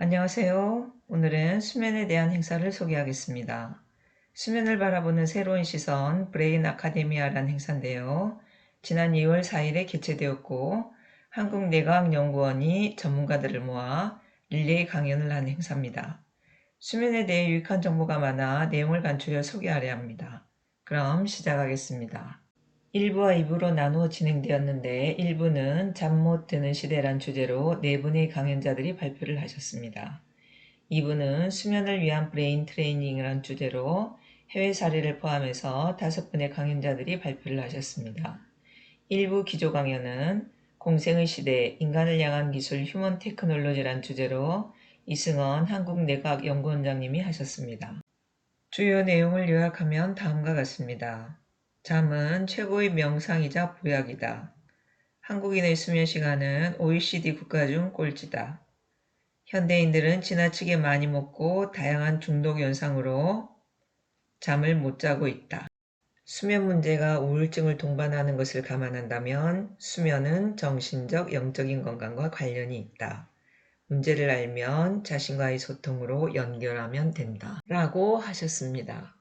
안녕하세요. 오늘은 수면에 대한 행사를 소개하겠습니다. 수면을 바라보는 새로운 시선 브레인 아카데미아라는 행사인데요. 지난 2월 4일에 개최되었고 한국내과학연구원이 전문가들을 모아 릴레이 강연을 한 행사입니다. 수면에 대해 유익한 정보가 많아 내용을 간추려 소개하려 합니다. 그럼 시작하겠습니다. 1부와 2부로 나누어 진행되었는데 1부는 잠 못 드는 시대란 주제로 4분의 강연자들이 발표를 하셨습니다. 2부는 수면을 위한 브레인 트레이닝이란 주제로 해외 사례를 포함해서 5분의 강연자들이 발표를 하셨습니다. 1부 기조 강연은 공생의 시대, 인간을 향한 기술 휴먼 테크놀로지란 주제로 이승원 한국내과학연구원장님이 하셨습니다. 주요 내용을 요약하면 다음과 같습니다. 잠은 최고의 명상이자 보약이다. 한국인의 수면 시간은 OECD 국가 중 꼴찌다. 현대인들은 지나치게 많이 먹고 다양한 중독 현상으로 잠을 못 자고 있다. 수면 문제가 우울증을 동반하는 것을 감안한다면 수면은 정신적, 영적인 건강과 관련이 있다. 문제를 알면 자신과의 소통으로 연결하면 된다. 라고 하셨습니다.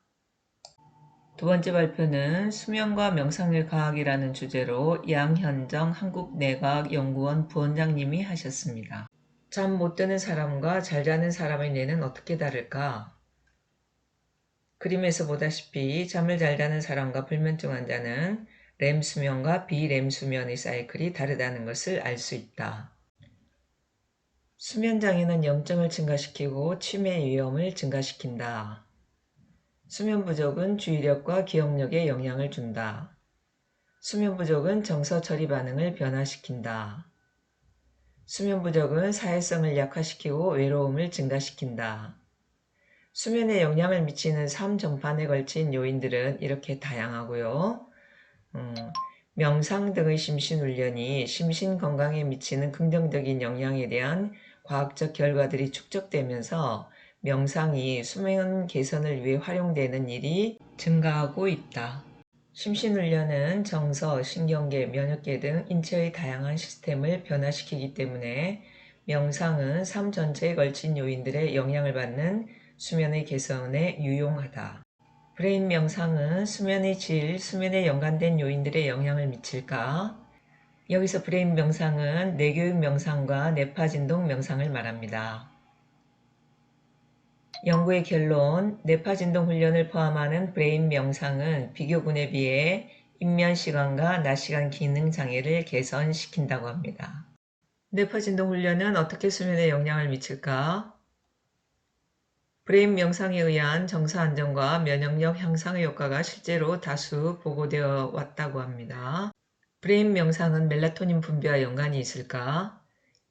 두 번째 발표는 수면과 명상의 과학이라는 주제로 양현정 한국내과학연구원 부원장님이 하셨습니다. 잠 못 드는 사람과 잘 자는 사람의 뇌는 어떻게 다를까? 그림에서 보다시피 잠을 잘 자는 사람과 불면증 환자는 렘 수면과 비렘 수면의 사이클이 다르다는 것을 알 수 있다. 수면 장애는 염증을 증가시키고 치매 위험을 증가시킨다. 수면 부족은 주의력과 기억력에 영향을 준다. 수면 부족은 정서 처리 반응을 변화시킨다. 수면 부족은 사회성을 약화시키고 외로움을 증가시킨다. 수면에 영향을 미치는 삶 전반에 걸친 요인들은 이렇게 다양하고요. 명상 등의 심신훈련이 심신 건강에 미치는 긍정적인 영향에 대한 과학적 결과들이 축적되면서 명상이 수면 개선을 위해 활용되는 일이 증가하고 있다. 심신훈련은 정서, 신경계, 면역계 등 인체의 다양한 시스템을 변화시키기 때문에 명상은 삶 전체에 걸친 요인들의 영향을 받는 수면의 개선에 유용하다. 브레인 명상은 수면의 질, 수면에 연관된 요인들에 영향을 미칠까? 여기서 브레인 명상은 뇌교육 명상과 뇌파진동 명상을 말합니다. 연구의 결론, 뇌파진동 훈련을 포함하는 브레인 명상은 비교군에 비해 인면시간과 낮시간 기능 장애를 개선시킨다고 합니다. 뇌파진동 훈련은 어떻게 수면에 영향을 미칠까? 브레인 명상에 의한 정서 안정과 면역력 향상의 효과가 실제로 다수 보고되어 왔다고 합니다. 브레인 명상은 멜라토닌 분비와 연관이 있을까?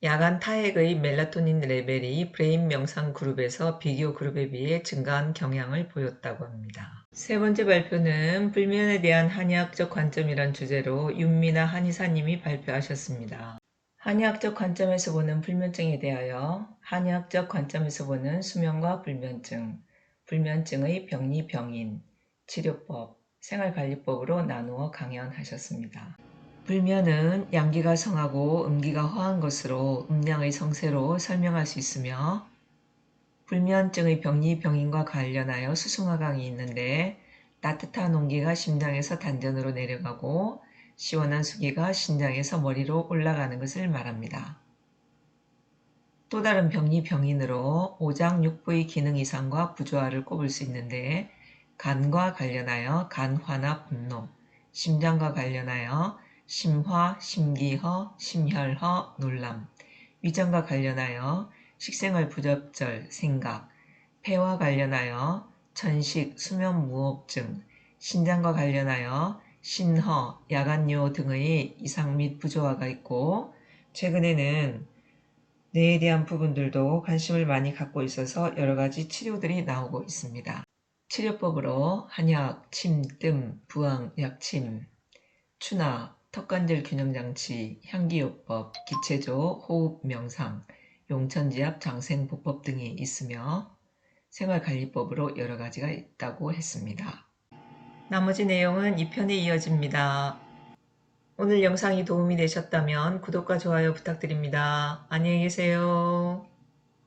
야간 타액의 멜라토닌 레벨이 브레인 명상 그룹에서 비교 그룹에 비해 증가한 경향을 보였다고 합니다. 세 번째 발표는 불면에 대한 한의학적 관점이란 주제로 윤미나 한의사님이 발표하셨습니다. 한의학적 관점에서 보는 불면증에 대하여 한의학적 관점에서 보는 수면과 불면증, 불면증의 병리 병인, 치료법, 생활관리법으로 나누어 강연하셨습니다. 불면은 양기가 성하고 음기가 허한 것으로 음양의 성세로 설명할 수 있으며 불면증의 병리 병인과 관련하여 수승화강이 있는데 따뜻한 온기가 심장에서 단전으로 내려가고 시원한 수기가 신장에서 머리로 올라가는 것을 말합니다. 또 다른 병리 병인으로 오장육부의 기능 이상과 부조화를 꼽을 수 있는데 간과 관련하여 간화나 분노, 심장과 관련하여 심화, 심기허, 심혈허, 놀람, 위장과 관련하여 식생활 부적절, 생각, 폐와 관련하여 천식, 수면무호흡증, 신장과 관련하여 신허, 야간요 등의 이상 및 부조화가 있고 최근에는 뇌에 대한 부분들도 관심을 많이 갖고 있어서 여러가지 치료들이 나오고 있습니다. 치료법으로 한약, 침, 뜸, 부항, 약침, 추나, 턱관절 균형장치, 향기요법, 기체조, 호흡, 명상, 용천지압, 장생보법 등이 있으며 생활관리법으로 여러가지가 있다고 했습니다. 나머지 내용은 2편에 이어집니다. 오늘 영상이 도움이 되셨다면 구독과 좋아요 부탁드립니다. 안녕히 계세요.